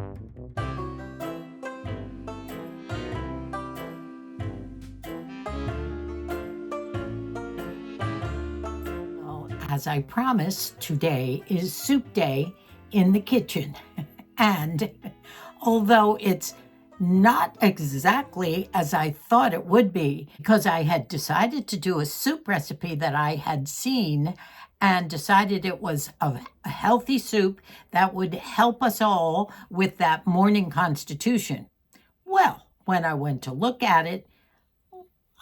Well, as I promised, today is soup day in the kitchen. And although it's not exactly as I thought it would be, because I had decided to do a soup recipe that I had seen and decided it was a healthy soup that would help us all with that morning constitution. Well, when I went to look at it,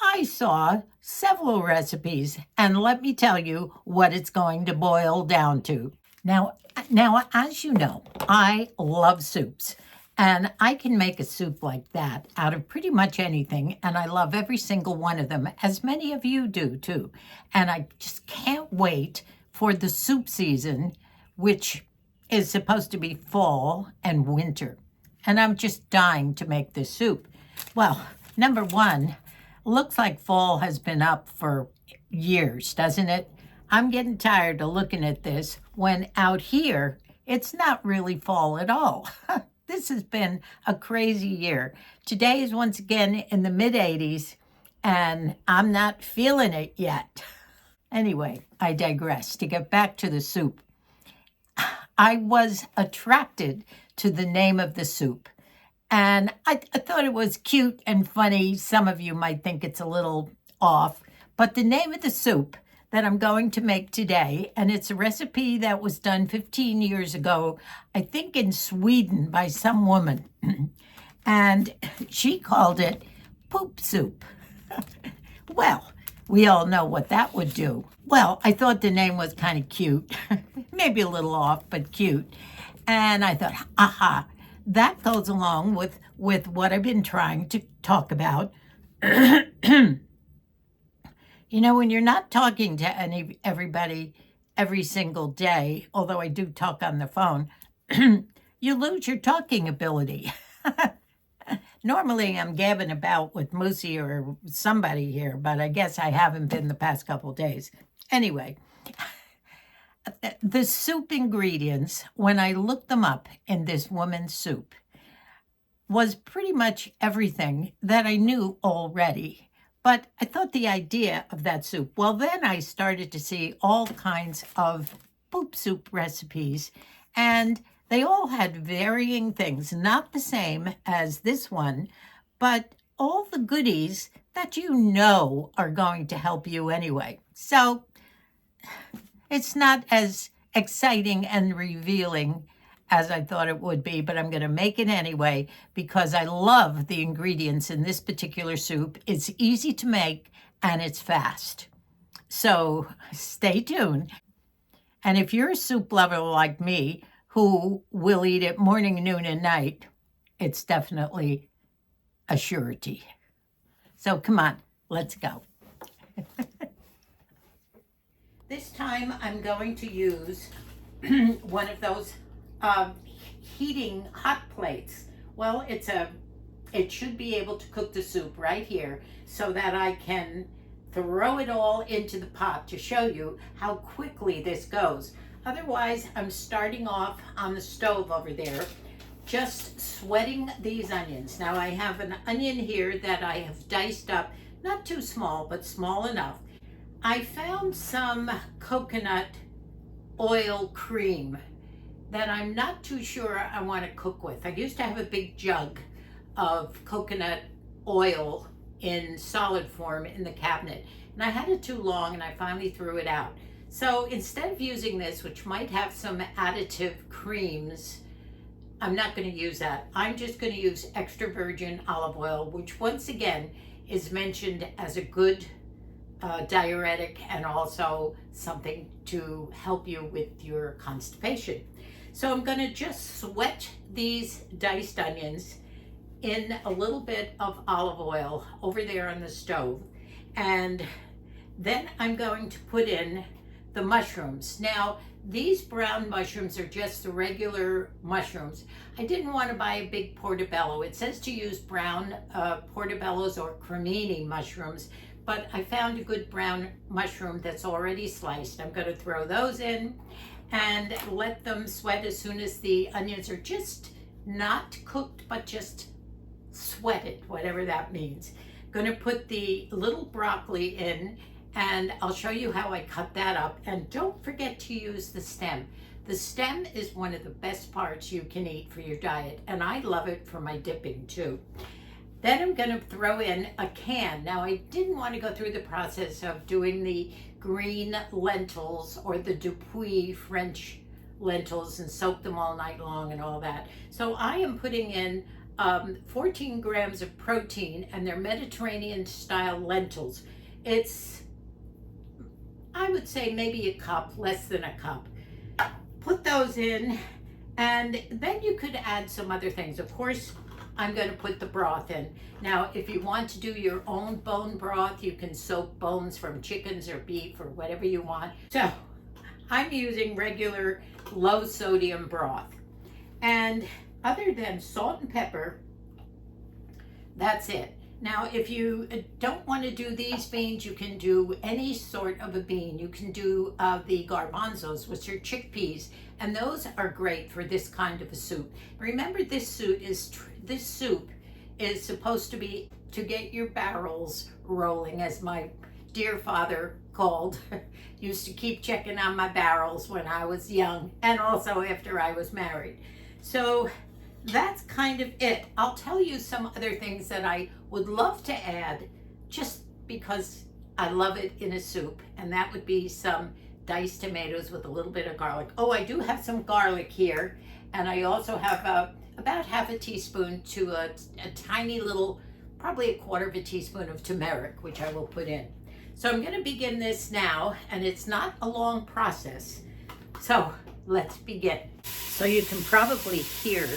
I saw several recipes, and let me tell you what it's going to boil down to. Now, as you know, I love soups, and I can make a soup like that out of pretty much anything, and I love every single one of them, as many of you do too. And I just can't wait for the soup season, which is supposed to be fall and winter. And I'm just dying to make this soup. Well, number one, looks like fall has been up for years, doesn't it? I'm getting tired of looking at this when out here it's not really fall at all. This has been a crazy year. Today is once again in the mid 80s, and I'm not feeling it yet. Anyway, I digress. To get back to the soup, I was attracted to the name of the soup. And I thought it was cute and funny. Some of you might think it's a little off, but the name of the soup that I'm going to make today, and it's a recipe that was done 15 years ago, I think in Sweden by some woman, and she called it poop soup. Well, we all know what that would do. Well, I thought the name was kind of cute, maybe a little off, but cute. And I thought, aha, that goes along with what I've been trying to talk about. You know, when you're not talking to everybody every single day, although I do talk on the phone, you lose your talking ability. Normally, I'm gabbing about with Moosey or somebody here, but I guess I haven't been the past couple days. Anyway, the soup ingredients, when I looked them up in this woman's soup, was pretty much everything that I knew already. But I thought the idea of that soup, well, then I started to see all kinds of poop soup recipes, and they all had varying things, not the same as this one, but all the goodies that you know are going to help you anyway. So it's not as exciting and revealing as I thought it would be, but I'm going to make it anyway because I love the ingredients in this particular soup. It's easy to make and it's fast. So stay tuned. And if you're a soup lover like me, who will eat it morning, noon, and night, it's definitely a surety. So come on, let's go. This time I'm going to use one of those heating hot plates. Well, it should be able to cook the soup right here so that I can throw it all into the pot to show you how quickly this goes. Otherwise, I'm starting off on the stove over there, just sweating these onions. Now I have an onion here that I have diced up, not too small, but small enough. I found some coconut oil cream that I'm not too sure I want to cook with. I used to have a big jug of coconut oil in solid form in the cabinet, and I had it too long and I finally threw it out. So instead of using this, which might have some additive creams, I'm not going to use that. I'm just going to use extra virgin olive oil, which once again is mentioned as a good diuretic and also something to help you with your constipation. So I'm going to just sweat these diced onions in a little bit of olive oil over there on the stove. And then I'm going to put in the mushrooms. Now, these brown mushrooms are just the regular mushrooms. I didn't want to buy a big portobello. It says to use brown portobellos or cremini mushrooms, but I found a good brown mushroom that's already sliced. I'm going to throw those in and let them sweat as soon as the onions are just not cooked, but just sweated, whatever that means. Gonna put the little broccoli in, and I'll show you how I cut that up. And don't forget to use the stem. The stem is one of the best parts you can eat for your diet, and I love it for my dipping too. Then I'm gonna throw in a can. Now, I didn't want to go through the process of doing the green lentils or the Dupuis French lentils and soak them all night long and all that. So I am putting in 14 grams of protein, and they're Mediterranean style lentils. It's, I would say maybe a cup, less than a cup. Put those in, and then you could add some other things. Of course, I'm going to put the broth in. Now, if you want to do your own bone broth, you can soak bones from chickens or beef or whatever you want. So I'm using regular low sodium broth. And other than salt and pepper, that's it. Now, if you don't want to do these beans, you can do any sort of a bean. You can do the garbanzos, which are chickpeas, and those are great for this kind of a soup. Remember, this soup is supposed to be to get your barrels rolling, as my dear father called. Used to keep checking on my barrels when I was young, and also after I was married. So that's kind of it. I'll tell you some other things that I would love to add just because I love it in a soup, and that would be some diced tomatoes with a little bit of garlic. Oh, I do have some garlic here, and I also have about half a teaspoon to a tiny little, probably a quarter of a teaspoon of turmeric, which I will put in. So I'm going to begin this now, and it's not a long process. So let's begin. So you can probably hear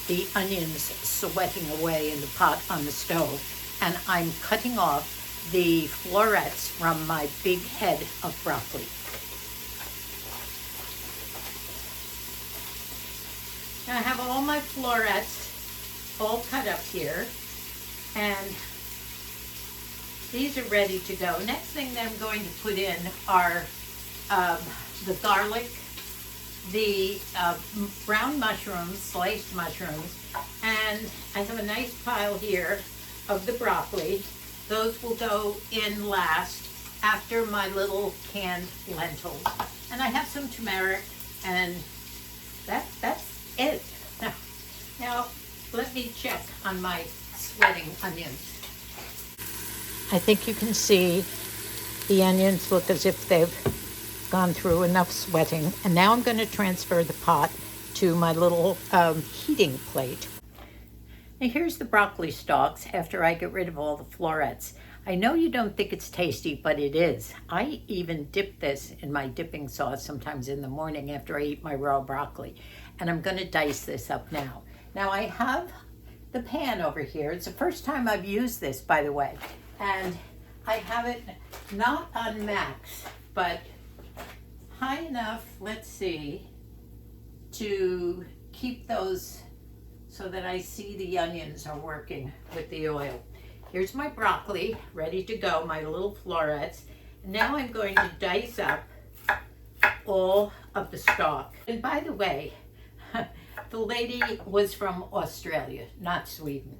the onions sweating away in the pot on the stove, and I'm cutting off the florets from my big head of broccoli. Now I have all my florets all cut up here, and these are ready to go. Next thing that I'm going to put in are the garlic, the brown mushrooms, sliced mushrooms, and I have a nice pile here of the broccoli. Those will go in last after my little canned lentils. And I have some turmeric, and that's it. Now let me check on my sweating onions. I think you can see the onions look as if they've gone through enough sweating. And now I'm going to transfer the pot to my little heating plate. Now here's the broccoli stalks after I get rid of all the florets. I know you don't think it's tasty, but it is. I even dip this in my dipping sauce sometimes in the morning after I eat my raw broccoli. And I'm going to dice this up now. Now I have the pan over here. It's the first time I've used this, by the way. And I have it not on max, but high enough, let's see, to keep those so that I see the onions are working with the oil. Here's my broccoli ready to go, my little florets. Now I'm going to dice up all of the stalk. And by the way, the lady was from Australia, not Sweden.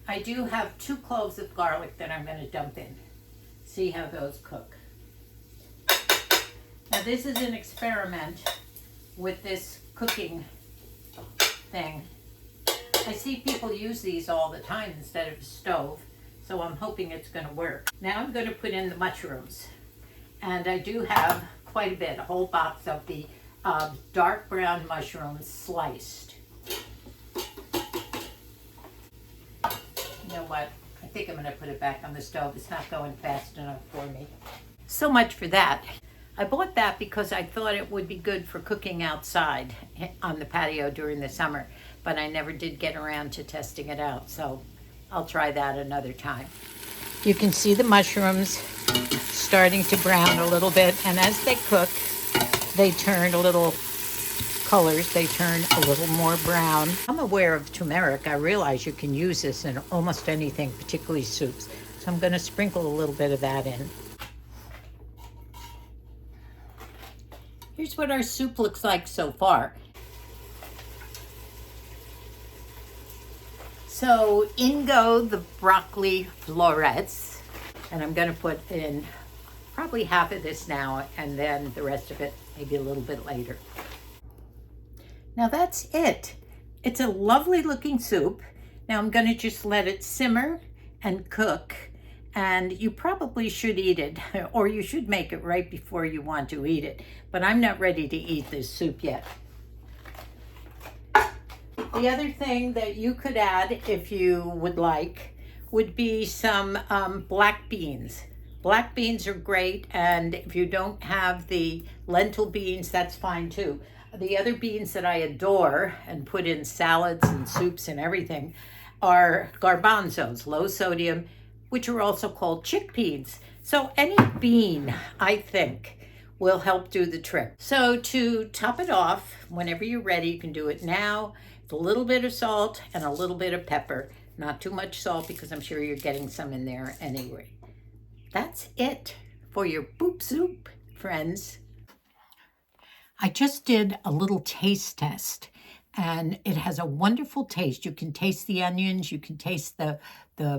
I do have 2 cloves of garlic that I'm going to dump in. See how those cook. Now this is an experiment with this cooking thing. I see people use these all the time instead of a stove, so I'm hoping it's going to work. Now I'm going to put in the mushrooms. And I do have quite a bit, a whole box of the dark brown mushrooms sliced. You know what? I think I'm going to put it back on the stove. It's not going fast enough for me. So much for that. I bought that because I thought it would be good for cooking outside on the patio during the summer, but I never did get around to testing it out, so I'll try that another time. You can see the mushrooms starting to brown a little bit, and as they cook, they turn a little colors. They turn a little more brown. I'm aware of turmeric. I realize you can use this in almost anything, particularly soups. So I'm going to sprinkle a little bit of that in. Here's what our soup looks like so far. So in go the broccoli florets, and I'm going to put in probably half of this now and then the rest of it maybe a little bit later. Now that's it. It's a lovely looking soup. Now I'm going to just let it simmer and cook, and you probably should eat it, or you should make it right before you want to eat it, but I'm not ready to eat this soup yet. The other thing that you could add, if you would like, would be some black beans. Black beans are great, and if you don't have the lentil beans, that's fine too. The other beans that I adore and put in salads and soups and everything are garbanzos, low sodium, which are also called chickpeas. So any bean, I think, will help do the trick. So to top it off, whenever you're ready, you can do it now. It's a little bit of salt and a little bit of pepper. Not too much salt because I'm sure you're getting some in there anyway. That's it for your boop soup, friends. I just did a little taste test, and it has a wonderful taste. You can taste the onions, you can taste the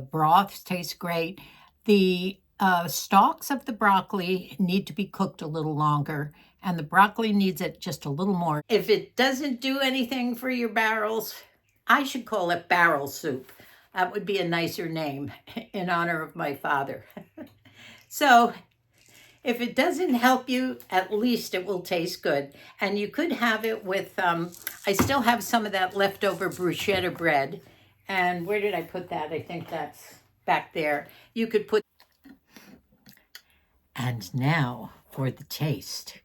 broth, tastes great. The stalks of the broccoli need to be cooked a little longer, and the broccoli needs it just a little more. If it doesn't do anything for your barrels, I should call it barrel soup. That would be a nicer name in honor of my father. So if it doesn't help you, at least it will taste good. And you could have it with, I still have some of that leftover bruschetta bread. And where did I put that? I think that's back there. You could put. And now for the taste.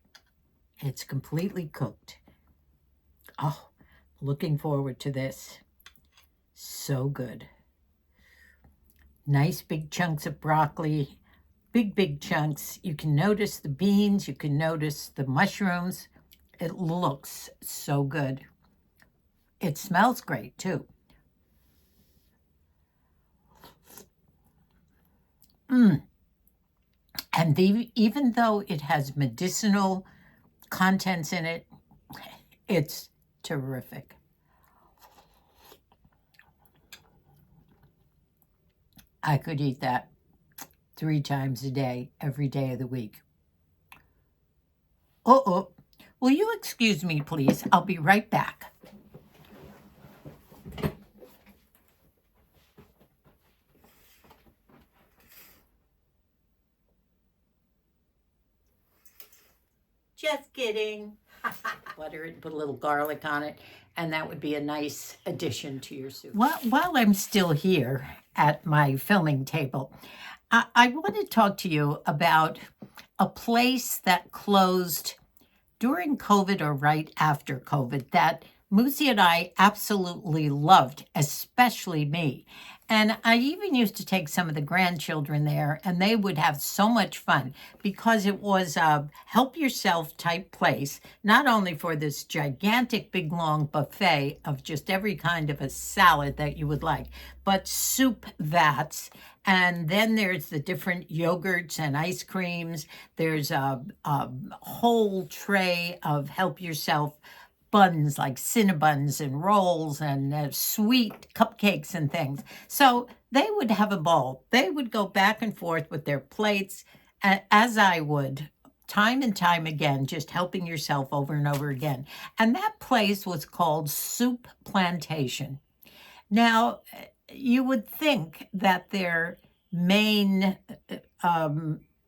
It's completely cooked. Oh, looking forward to this. So good. Nice big chunks of broccoli. Big chunks. You can notice the beans, you can notice the mushrooms. It looks so good. It smells great too. And even though it has medicinal contents in it, it's terrific. I could eat that 3 times a day, every day of the week. Will you excuse me, please? I'll be right back. Just kidding. Butter it, put a little garlic on it, and that would be a nice addition to your soup. While I'm still here at my filming table, I want to talk to you about a place that closed during COVID or right after COVID that Moosey and I absolutely loved, especially me. And I even used to take some of the grandchildren there, and they would have so much fun because it was a help yourself type place, not only for this gigantic big long buffet of just every kind of a salad that you would like, but soup vats. And then there's the different yogurts and ice creams. There's a whole tray of help yourself buns like Cinnabons and rolls and sweet cupcakes and things. So they would have a ball. They would go back and forth with their plates, as I would, time and time again, just helping yourself over and over again. And that place was called Soup Plantation. Now, you would think that their main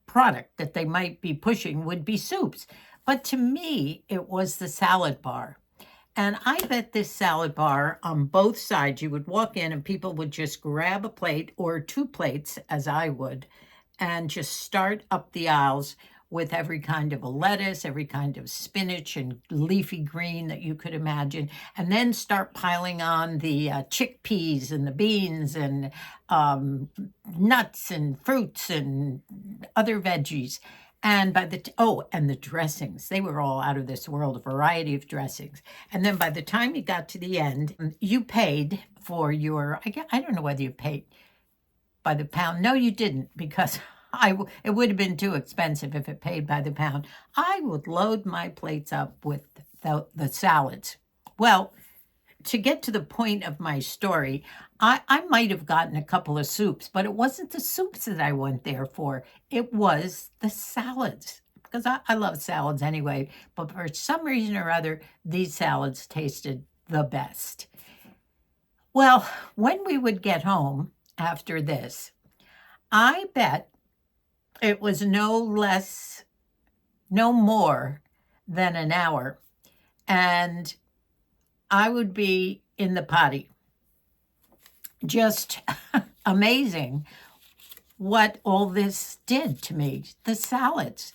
product that they might be pushing would be soups. But to me, it was the salad bar. And I bet this salad bar on both sides, you would walk in and people would just grab a plate or 2 plates, as I would, and just start up the aisles with every kind of a lettuce, every kind of spinach and leafy green that you could imagine, and then start piling on the chickpeas and the beans and nuts and fruits and other veggies. And by the and the dressings, they were all out of this world, a variety of dressings. And then by the time you got to the end, you paid for your, I don't know whether you paid by the pound. No, you didn't, because it would have been too expensive if it paid by the pound. I would load my plates up with the salads. Well, to get to the point of my story, I might have gotten a couple of soups, but it wasn't the soups that I went there for. It was the salads because I love salads anyway. But for some reason or other, these salads tasted the best. Well, when we would get home after this, I bet it was no more than an hour. And I would be in the potty. Just amazing what all this did to me, the salads.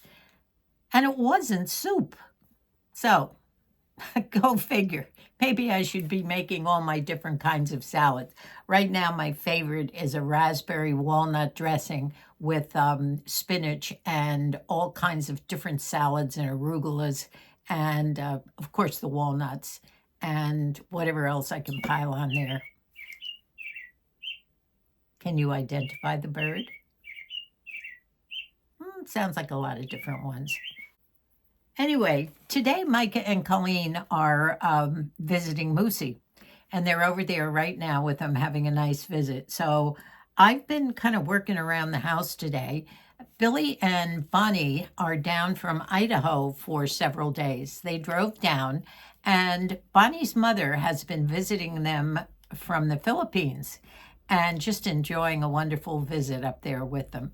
And it wasn't soup. So go figure. Maybe I should be making all my different kinds of salads. Right now, my favorite is a raspberry walnut dressing with spinach and all kinds of different salads and arugulas, and of course, the walnuts and whatever else I can pile on there. Can you identify the bird? Sounds like a lot of different ones. Anyway, today Micah and Colleen are visiting Moosey, and they're over there right now with them having a nice visit. So I've been kind of working around the house today. Billy and Bonnie are down from Idaho for several days. They drove down, and Bonnie's mother has been visiting them from the Philippines and just enjoying a wonderful visit up there with them.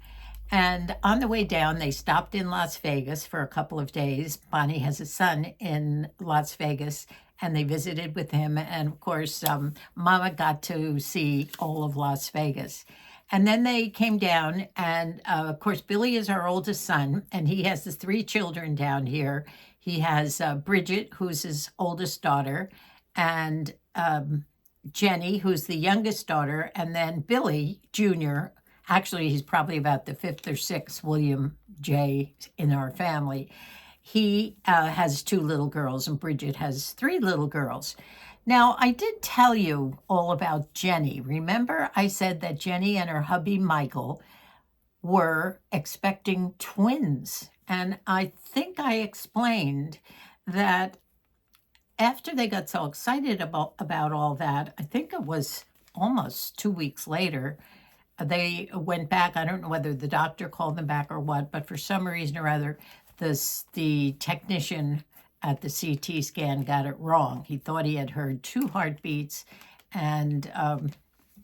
And on the way down, they stopped in Las Vegas for a couple of days. Bonnie has a son in Las Vegas, and they visited with him. And of course, Mama got to see all of Las Vegas. And then they came down, and of course, Billy is our oldest son, and he has his three children down here. He has Bridget, who's his oldest daughter, and Jenny, who's the youngest daughter, and then Billy Jr. Actually, he's probably about the fifth or sixth William J. in our family. He has two little girls, and Bridget has three little girls. Now, I did tell you all about Jenny. Remember, I said that Jenny and her hubby Michael were expecting twins. And I think I explained that after they got so excited about all that, I think it was almost 2 weeks later, they went back. I don't know whether the doctor called them back or what, but for some reason or other, the technician at the CT scan got it wrong. He thought he had heard two heartbeats, and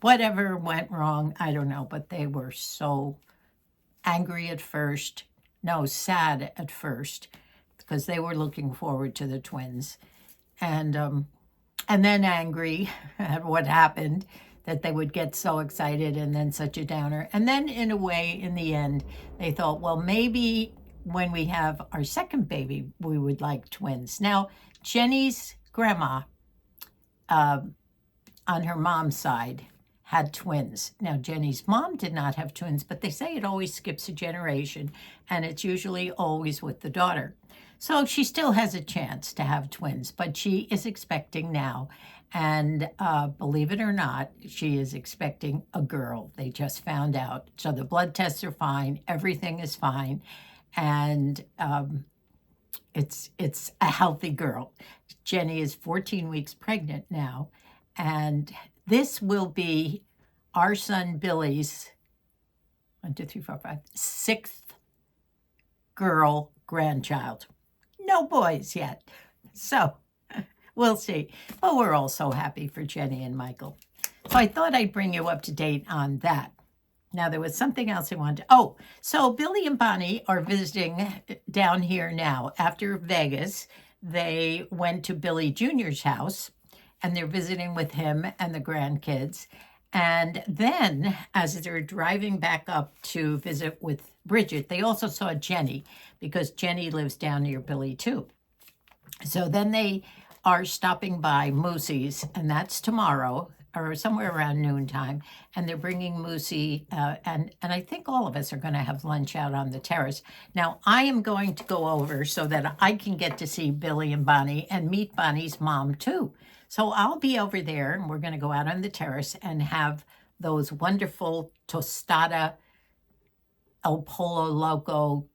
whatever went wrong, I don't know, but they were so angry at first, no, sad at first, because they were looking forward to the twins, and then angry at what happened, that they would get so excited and then such a downer. And then in a way, in the end, they thought, well, maybe when we have our second baby, we would like twins. Now, Jenny's grandma on her mom's side had twins. Now, Jenny's mom did not have twins, but they say it always skips a generation, and it's usually always with the daughter. So she still has a chance to have twins, but she is expecting now. And believe it or not, she is expecting a girl. They just found out. So the blood tests are fine. Everything is fine. And it's a healthy girl. Jenny is 14 weeks pregnant now. And this will be our son Billy's 6th girl grandchild. No boys yet. So we'll see. But we're all so happy for Jenny and Michael. So I thought I'd bring you up to date on that. Now, there was something else I wanted to... Oh, so Billy and Bonnie are visiting down here now. After Vegas, they went to Billy Jr.'s house, and they're visiting with him and the grandkids. And then, as they're driving back up to visit with Bridget, they also saw Jenny, because Jenny lives down near Billy, too. So then they are stopping by Moosey's, and that's tomorrow, or somewhere around noontime, and they're bringing Moosey, and I think all of us are going to have lunch out on the terrace. Now, I am going to go over so that I can get to see Billy and Bonnie and meet Bonnie's mom, too. So I'll be over there, and we're going to go out on the terrace and have those wonderful tostada El Pollo Loco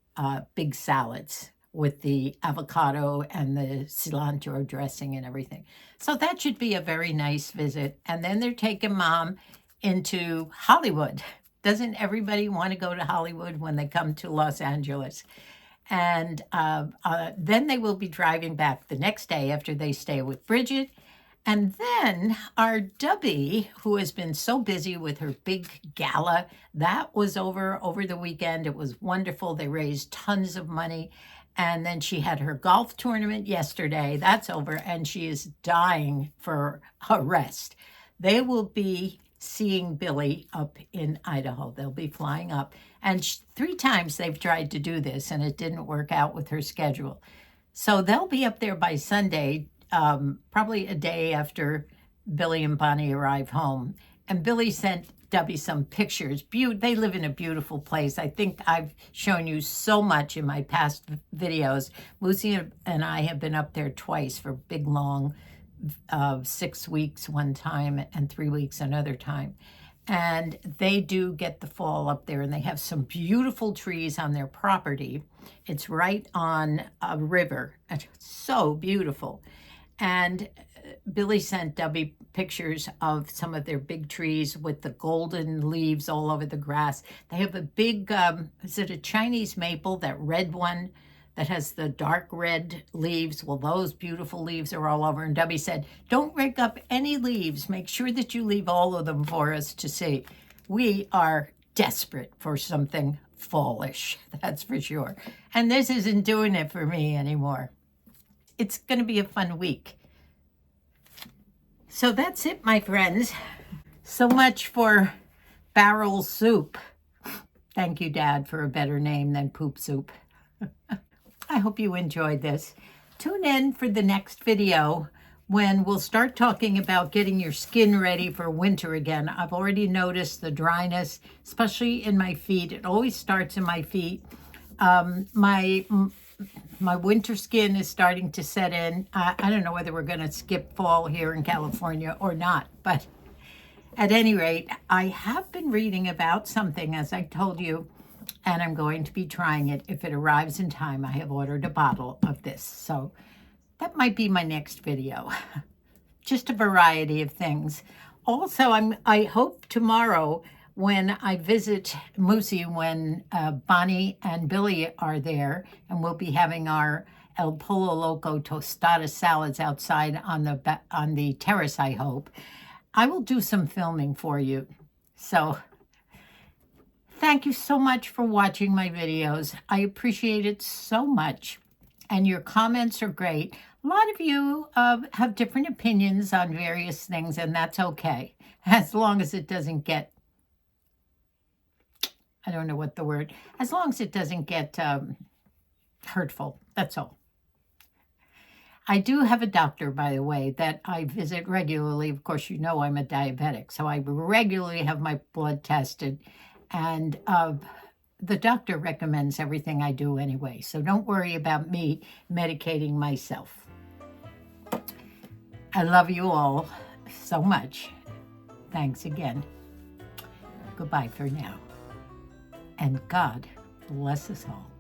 big salads with the avocado and the cilantro dressing and everything. So that should be a very nice visit. And then they're taking Mom into Hollywood. Doesn't everybody want to go to Hollywood when they come to Los Angeles? And then they will be driving back the next day after they stay with Bridget. And then our Dubby, who has been so busy with her big gala, that was over the weekend. It was wonderful. They raised tons of money. And then she had her golf tournament yesterday. That's over. And she is dying for a rest. They will be seeing Billy up in Idaho. They'll be flying up. And 3 times they've tried to do this, and it didn't work out with her schedule. So they'll be up there by Sunday, probably a day after Billy and Bonnie arrive home. And Billy sent Dubby some pictures. They live in a beautiful place. I think I've shown you so much in my past videos. Lucy and I have been up there twice for big, long 6 weeks one time and 3 weeks another time. And they do get the fall up there, and they have some beautiful trees on their property. It's right on a river. It's so beautiful. And Billy sent Dubby pictures of some of their big trees with the golden leaves all over the grass. They have a big, is it a Chinese maple, that red one that has the dark red leaves? Well, those beautiful leaves are all over. And Dubby said, don't rake up any leaves. Make sure that you leave all of them for us to see. We are desperate for something fallish, that's for sure. And this isn't doing it for me anymore. It's going to be a fun week. So that's it, my friends. So much for barrel soup. Thank you, Dad, for a better name than poop soup. I hope you enjoyed this. Tune in for the next video when we'll start talking about getting your skin ready for winter again. I've already noticed the dryness, especially in my feet. It always starts in my feet. My winter skin is starting to set in. I don't know whether we're going to skip fall here in California or not, but at any rate, I have been reading about something, as I told you, and I'm going to be trying it. If it arrives in time, I have ordered a bottle of this. So that might be my next video. Just a variety of things. Also, I hope tomorrow when I visit Moosey, when Bonnie and Billy are there, and we'll be having our El Pollo Loco tostada salads outside on the terrace, I hope, I will do some filming for you. So thank you so much for watching my videos. I appreciate it so much. And your comments are great. A lot of you have different opinions on various things, and that's okay. As long as it doesn't get, I don't know what the word, as long as it doesn't get hurtful, that's all. I do have a doctor, by the way, that I visit regularly. Of course, you know I'm a diabetic, so I regularly have my blood tested. And the doctor recommends everything I do anyway, so don't worry about me medicating myself. I love you all so much. Thanks again. Goodbye for now. And God bless us all.